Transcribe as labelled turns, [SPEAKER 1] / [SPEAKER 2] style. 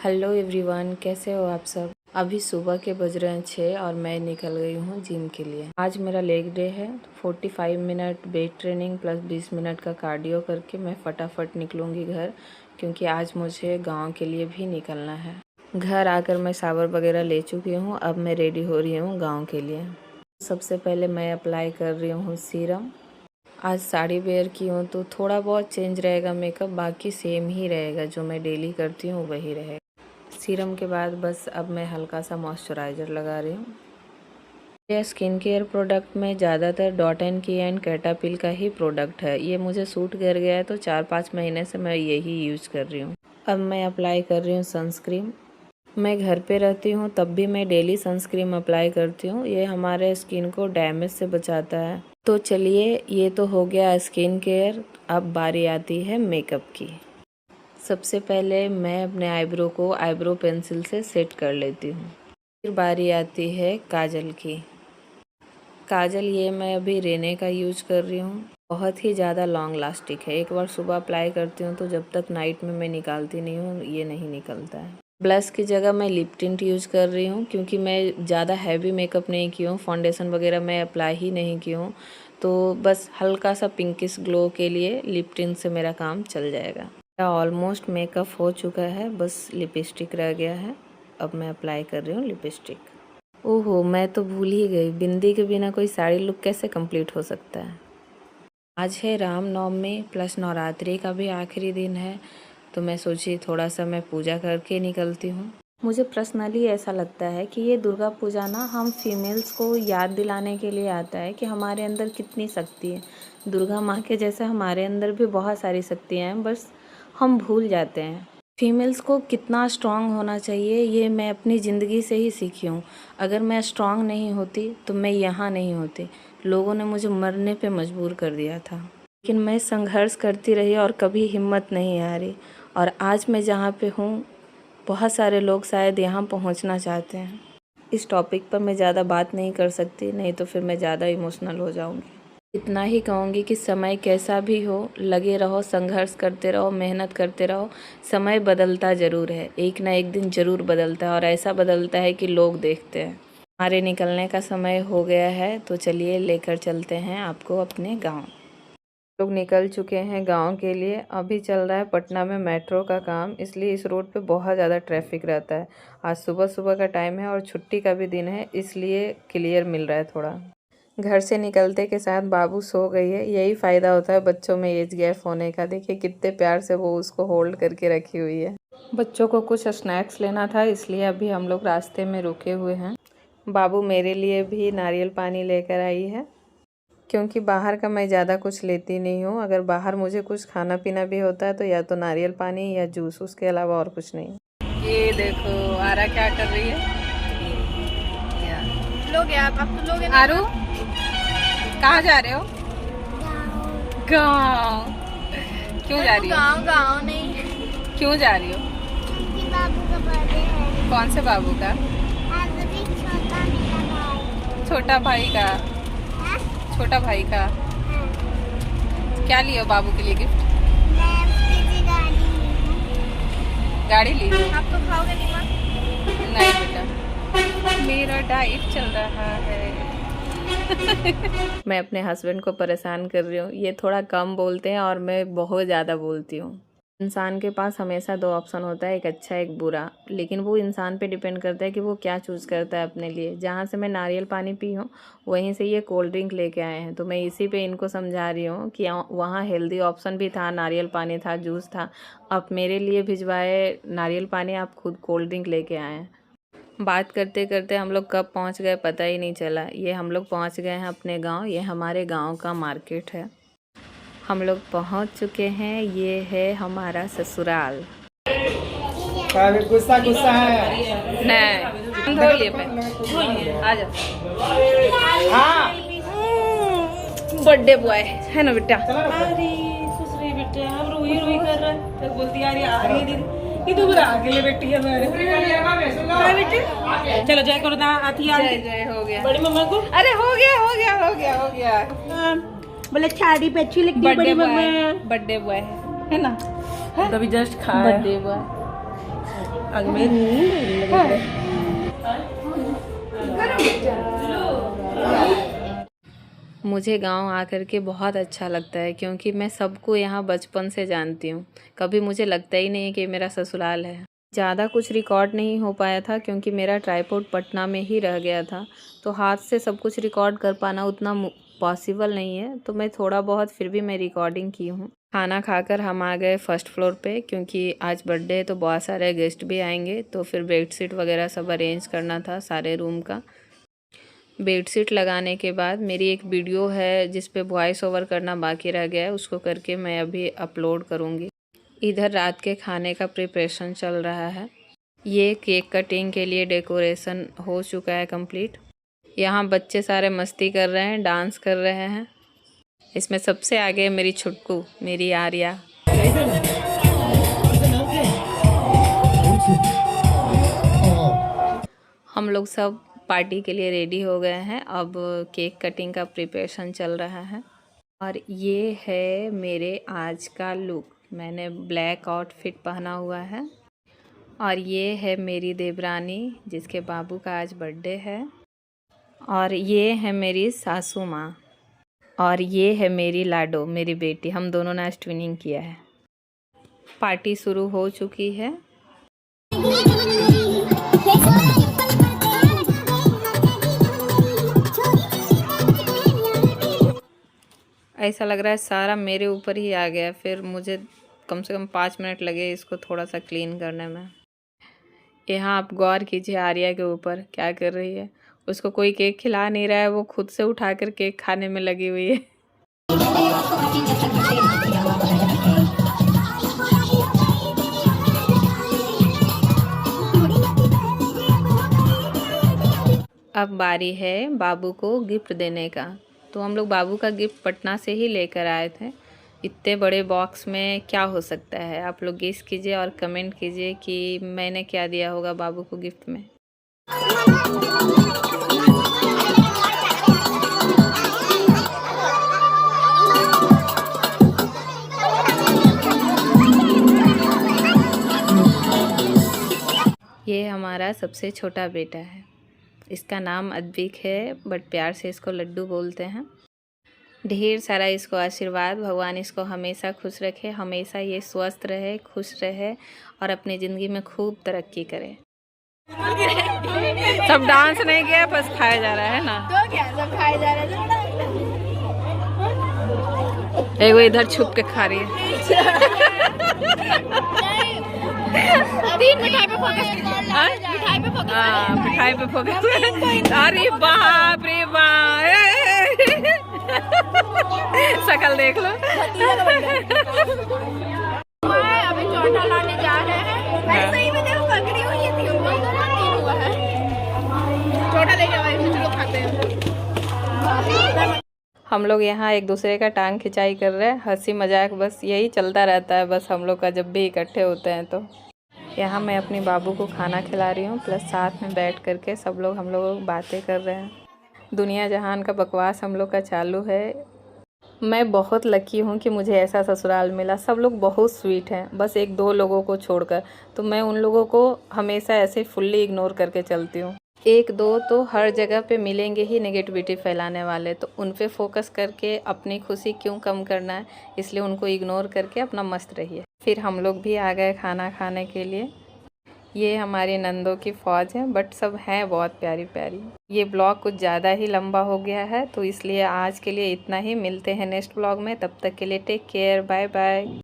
[SPEAKER 1] Hello everyone, कैसे हो आप सब। अभी सुबह के बज रहे हैं 6 और मैं निकल गई हूँ जिम के लिए। आज मेरा लेग डे है। 45 minute weight training plus 20 minute का कार्डियो करके मैं फटाफट निकलूँगी घर, क्योंकि आज मुझे गांव के लिए भी निकलना है। घर आकर मैं शावर वगैरह ले चुकी हूँ। अब मैं रेडी हो रही हूँ गाँव के लिए। सबसे पहले मैं अप्लाई कर रही हूँ सीरम। आज साड़ी वेयर की हूँ तो थोड़ा बहुत चेंज रहेगा मेकअप, बाकी सेम ही रहेगा, जो मैं डेली करती हूँ वही रहेगा। सीरम के बाद बस अब मैं हल्का सा मॉइस्चराइज़र लगा रही हूँ। यह स्किन केयर प्रोडक्ट में ज़्यादातर डॉट एंड की एंड कैटापिल का ही प्रोडक्ट है। ये मुझे सूट कर गया है तो 4-5 महीने से मैं यही यूज़ कर रही हूँ। अब मैं अप्लाई कर रही हूँ सनस्क्रीन। मैं घर पे रहती हूँ तब भी मैं डेली सनस्क्रीन अप्लाई करती हूँ। ये हमारे स्किन को डैमेज से बचाता है। तो चलिए, ये तो हो गया स्किन केयर। अब बारी आती है मेकअप की। सबसे पहले मैं अपने आईब्रो को आईब्रो पेंसिल से सेट कर लेती हूँ। फिर बारी आती है काजल की। काजल ये मैं अभी रेने का यूज कर रही हूँ। बहुत ही ज़्यादा लॉन्ग लास्टिक है। एक बार सुबह अप्लाई करती हूँ तो जब तक नाइट में मैं निकालती नहीं हूँ ये नहीं निकलता है। ब्लश की जगह मैं लिप टिंट यूज़ कर रही हूँ, क्योंकि मैं ज़्यादा हैवी मेकअप नहीं की हूँ। फाउंडेशन वगैरह मैं अप्लाई ही नहीं की हूँ, तो बस हल्का सा पिंकिश ग्लो के लिए लिप टिंट से मेरा काम चल जाएगा। ऑलमोस्ट मेकअप हो चुका है, बस लिपस्टिक रह गया है। अब मैं अप्लाई कर रही हूँ लिपस्टिक। ओहो, मैं तो भूल ही गई, बिंदी के बिना कोई साड़ी लुक कैसे कंप्लीट हो सकता है। आज है रामनवमी प्लस नवरात्रि का भी आखिरी दिन है, तो मैं सोची थोड़ा सा मैं पूजा करके निकलती हूँ। मुझे पर्सनली ऐसा लगता है कि ये दुर्गा पूजा ना हम फीमेल्स को याद दिलाने के लिए आता है कि हमारे अंदर कितनी शक्ति है। दुर्गा माँ के जैसा हमारे अंदर भी बहुत सारी शक्तियाँ हैं, बस हम भूल जाते हैं। फीमेल्स को कितना स्ट्रांग होना चाहिए ये मैं अपनी ज़िंदगी से ही सीखी हूँ। अगर मैं स्ट्रांग नहीं होती तो मैं यहाँ नहीं होती। लोगों ने मुझे मरने पे मजबूर कर दिया था, लेकिन मैं संघर्ष करती रही और कभी हिम्मत नहीं हारी। और आज मैं जहाँ पे हूँ, बहुत सारे लोग शायद यहाँ पहुँचना चाहते हैं। इस टॉपिक पर मैं ज़्यादा बात नहीं कर सकती, नहीं तो फिर मैं ज़्यादा इमोशनल हो जाऊँगी। इतना ही कहूँगी कि समय कैसा भी हो, लगे रहो, संघर्ष करते रहो, मेहनत करते रहो। समय बदलता ज़रूर है, एक ना एक दिन ज़रूर बदलता है, और ऐसा बदलता है कि लोग देखते हैं। हमारे निकलने का समय हो गया है, तो चलिए लेकर चलते हैं आपको अपने गांव। लोग निकल चुके हैं गांव के लिए। अभी चल रहा है पटना में मेट्रो का काम, इसलिए इस रोड पे बहुत ज़्यादा ट्रैफिक रहता है। आज सुबह सुबह का टाइम है और छुट्टी का भी दिन है, इसलिए क्लियर मिल रहा है थोड़ा। घर से निकलते के साथ बाबू सो गई है। यही फ़ायदा होता है बच्चों में एज गैप होने का। देखिए कितने प्यार से वो उसको होल्ड करके रखी हुई है। बच्चों को कुछ स्नैक्स लेना था, इसलिए अभी हम लोग रास्ते में रुके हुए हैं। बाबू मेरे लिए भी नारियल पानी लेकर आई है, क्योंकि बाहर का मैं ज़्यादा कुछ लेती नहीं हूँ। अगर बाहर मुझे कुछ खाना पीना भी होता है तो या तो नारियल पानी या जूस, उसके अलावा और कुछ नहीं। ये देखो आरा क्या कर रही है।
[SPEAKER 2] लोग हैं आप लोग हैं
[SPEAKER 1] आरू, कहाँ जा रहे हो? गाँव। क्यों जा रही हो?
[SPEAKER 2] गाँव नहीं,
[SPEAKER 1] क्यों जा रही हो?
[SPEAKER 2] क्योंकि बाबू का बर्थडे है।
[SPEAKER 1] कौन से बाबू का?
[SPEAKER 2] आज भी छोटा मेरा भाई।
[SPEAKER 1] छोटा भाई का।
[SPEAKER 2] हाँ?
[SPEAKER 1] छोटा भाई का।
[SPEAKER 2] हाँ।
[SPEAKER 1] क्या लियो बाबू के लिए गिफ्ट?
[SPEAKER 2] मैं उसकी जी गाड़ी ली हूँ।
[SPEAKER 1] गाड़ी ली हो?
[SPEAKER 2] आप तो खाओगे नहीं माँ?
[SPEAKER 1] नहीं बेटा, मेरा डाइट चल रहा है। मैं अपने हस्बैंड को परेशान कर रही हूँ। ये थोड़ा कम बोलते हैं और मैं बहुत ज़्यादा बोलती हूँ। इंसान के पास हमेशा 2 ऑप्शन होता है, एक अच्छा एक बुरा, लेकिन वो इंसान पे डिपेंड करता है कि वो क्या चूज़ करता है अपने लिए। जहाँ से मैं नारियल पानी पी हूँ वहीं से ये कोल्ड ड्रिंक लेके आए हैं, तो मैं इसी पे इनको समझा रही हूँ कि वहाँ हेल्दी ऑप्शन भी था, नारियल पानी था, जूस था। आप मेरे लिए भिजवाए नारियल पानी, आप खुद कोल्ड ड्रिंक लेके आए हैं। बात करते करते हम लोग कब पहुंच गए पता ही नहीं चला। ये हम लोग पहुंच गए हैं अपने गांव। ये हमारे गांव का मार्केट है। हम लोग पहुंच चुके हैं। ये है हमारा ससुराल।
[SPEAKER 3] गुस्सा गुस्सा है
[SPEAKER 1] नहीं, धो लिए पे आ जाओ।
[SPEAKER 3] हाँ
[SPEAKER 1] बर्थडे बॉय है ना बेटा?
[SPEAKER 3] अरे ससुरे बेटा अब रोई रोई कर रहा है, तो बोलती यार ये आ रही है दीदी, ये तो बुरा के लिए बेटी है मेरे। हाँ बेटे चलो जय करो ना, आती आ
[SPEAKER 1] जय जय हो गया
[SPEAKER 3] बड़ी मम्मा को।
[SPEAKER 1] अरे हो गया हो गया हो गया हो गया।
[SPEAKER 3] बोले साड़ी पे अच्छी लगती है बड़ी मम्मा।
[SPEAKER 1] बर्थडे बॉय है ना?
[SPEAKER 3] तभी जस्ट खाया।
[SPEAKER 1] बर्थडे बॉय
[SPEAKER 3] आज मैं नींद लगी है।
[SPEAKER 1] मुझे गांव आकर के बहुत अच्छा लगता है क्योंकि मैं सबको यहाँ बचपन से जानती हूँ। कभी मुझे लगता ही नहीं कि मेरा ससुराल है। ज़्यादा कुछ रिकॉर्ड नहीं हो पाया था क्योंकि मेरा ट्राइपॉड पटना में ही रह गया था, तो हाथ से सब कुछ रिकॉर्ड कर पाना उतना पॉसिबल नहीं है, तो मैं थोड़ा बहुत फिर भी मैं रिकॉर्डिंग की हूँ। खाना खाकर हम आ गए फर्स्ट फ्लोर पे क्योंकि आज बर्थडे है तो बहुत सारे गेस्ट भी आएंगे, तो फिर बेडशीट वगैरह सब अरेंज करना था सारे रूम का। बेडशीट लगाने के बाद मेरी एक वीडियो है जिस पे वॉइस ओवर करना बाकी रह गया है, उसको करके मैं अभी अपलोड करूँगी। इधर रात के खाने का प्रिपरेशन चल रहा है। ये केक कटिंग के लिए डेकोरेशन हो चुका है कंप्लीट। यहाँ बच्चे सारे मस्ती कर रहे हैं, डांस कर रहे हैं। इसमें सबसे आगे मेरी छुटकू, मेरी आर्या। हम लोग सब पार्टी के लिए रेडी हो गए हैं। अब केक कटिंग का प्रिपरेशन चल रहा है। और ये है मेरे आज का लुक। मैंने ब्लैक आउटफिट पहना हुआ है। और ये है मेरी देवरानी जिसके बाबू का आज बर्थडे है। और ये है मेरी सासू माँ। और ये है मेरी लाडो, मेरी बेटी। हम दोनों ने आज ट्विनिंग किया है। पार्टी शुरू हो चुकी है। ऐसा लग रहा है सारा मेरे ऊपर ही आ गया, फिर मुझे कम से कम 5 मिनट लगे इसको थोड़ा सा क्लीन करने में। यहाँ आप गौर कीजिए आर्या के ऊपर क्या कर रही है। उसको कोई केक खिला नहीं रहा है, वो खुद से उठाकर केक खाने में लगी हुई है। अब बारी है बाबू को गिफ्ट देने का। तो हम लोग बाबू का गिफ्ट पटना से ही लेकर आए थे। इतने बड़े बॉक्स में क्या हो सकता है, आप लोग गेस कीजिए और कमेंट कीजिए कि मैंने क्या दिया होगा बाबू को गिफ्ट में। ये हमारा सबसे छोटा बेटा है। इसका नाम अद्विक है, बट प्यार से इसको लड्डू बोलते हैं। ढेर सारा इसको आशीर्वाद, भगवान इसको हमेशा खुश रखे, हमेशा ये स्वस्थ रहे, खुश रहे और अपनी ज़िंदगी में खूब तरक्की करे। सब डांस नहीं किया, बस खाया जा रहा है ना। तो क्या सब खाया जा रहा है। एगो इधर छुप के खा रही है। मिठाई पे फोकस, मिठाई पे फोकस, मिठाई पे फोकस। अरे बाप रे बाप, शकल देख लो। अभी चौथा लाने जा रहे हैं। ऐसे ही में देखो पकड़ी हुई थी, हुआ है चौथा लेके आए, चलो खाते हैं। हम लोग यहाँ एक दूसरे का टांग खिंचाई कर रहे हैं, हंसी मजाक बस यही चलता रहता है बस हम लोग का जब भी इकट्ठे होते हैं। तो यहाँ मैं अपनी बाबू को खाना खिला रही हूँ, प्लस साथ में बैठ करके सब लोग हम लोग बातें कर रहे हैं। दुनिया जहान का बकवास हम लोग का चालू है। मैं बहुत लकी हूँ कि मुझे ऐसा ससुराल मिला। सब लोग बहुत स्वीट हैं, बस 1-2 लोगों को छोड़कर। तो मैं उन लोगों को हमेशा ऐसे फुल्ली इग्नोर करके चलती हूँ। 1-2 तो हर जगह पे मिलेंगे ही नेगेटिविटी फैलाने वाले, तो उन पे फोकस करके अपनी खुशी क्यों कम करना है, इसलिए उनको इग्नोर करके अपना मस्त रहिए। फिर हम लोग भी आ गए खाना खाने के लिए। ये हमारी नंदों की फ़ौज है, बट सब हैं बहुत प्यारी प्यारी। ये ब्लॉग कुछ ज़्यादा ही लंबा हो गया है, तो इसलिए आज के लिए इतना ही। मिलते हैं नेक्स्ट ब्लॉग में, तब तक के लिए टेक केयर, बाय बाय।